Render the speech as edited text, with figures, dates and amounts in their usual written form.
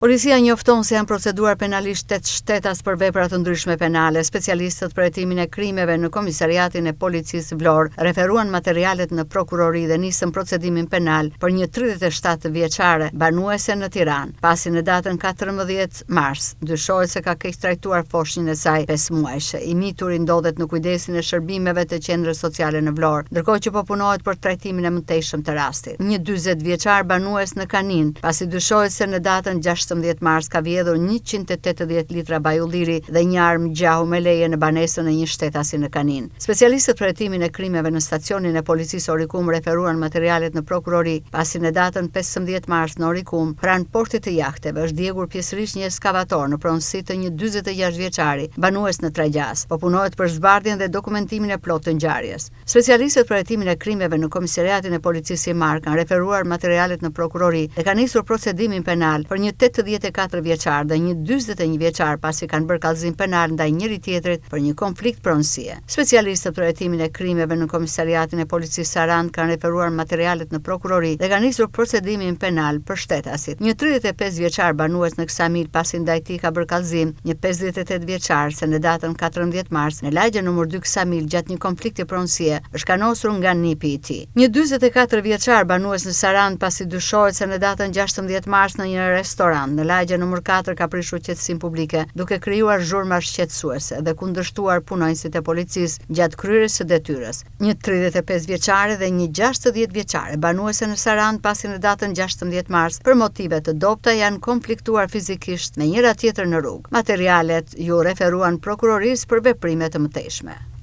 Policia njofton se janë proceduar penalisht 8 shtetas për vepra të ndryshme penale. Specialistët për hetimin e krimeve në Komisariatin e Policisë Vlorë referuan materialet në prokurori dhe nisën procedimin penal për një 37 vjeçare banuese në Tiranë. Pasi në datën 14 mars, dyshohet se ka keq trajtuar foshnjën e saj 5 muajshe. I mituri ndodhet në kujdesin e shërbimeve të qendrës sociale në Vlorë, ndërkohë që po punohet për trajtimin e mëtejshëm të rastit. Një 40 vjeçar banues në Kanin, pasi dyshohet se në datën 16 mars ka vjedhur 180 litra bajulliri dhe një armë gjahu me leje në banesën e një shtetasi në Kanin. Specialistët për hetimin e krimeve në stacionin e policisë Orikum referuan materialet në prokurori, pasi në datën 15 mars në Orikum, pranë portit të jahteve, është djegur pjesërisht një ekskavator në pronësi të një 46 vjeçari, banues në Tragjas. Po punohet për zbardhjen dhe dokumentimin e plotë të ngjarjes. Specialistët për hetimin e krimeve në Komisariatin e Policisë Imar kanë referuar materialet në prokurori dhe kanë nisur procedimin penal për një 84 vjeçar dhe një 41 vjeçar pasi kanë bërë kallëzim penal ndaj njëri tjetrit për një konflikt pronësie. Specialistët për hetimin e krimeve në Komisariatin e Policisë Sarandë kanë referuar materialet në prokurori dhe kanë nisur procedimin penal për shtetasit. Një 35 vjeçar banues në Ksamil pasi ndaj tij ka bërë kallëzim një 58 vjeçar se në datën 14 mars në lagjen nr. 2 Ksamil gjatë një konflikti pronësie është kanosur nga nipi i tij. Një 44 vjeçar banues në Sarandë pasi dyshohet se në datën 16 mars në një restorant në lagje nr. 4 ka prishur qetësinë publike duke krijuar zhurma shqetësuese dhe kundërshtuar punonjësit e policisë gjatë kryerjes së detyrës. Një 35 vjeçare dhe një 60 vjeçare banuese në Sarandë pasi në datën 16 mars për motive të dobta janë konfliktuar fizikisht me njëra tjetër në rrugë. Materialet ju referuan prokurorisë për veprime të mëtejshme.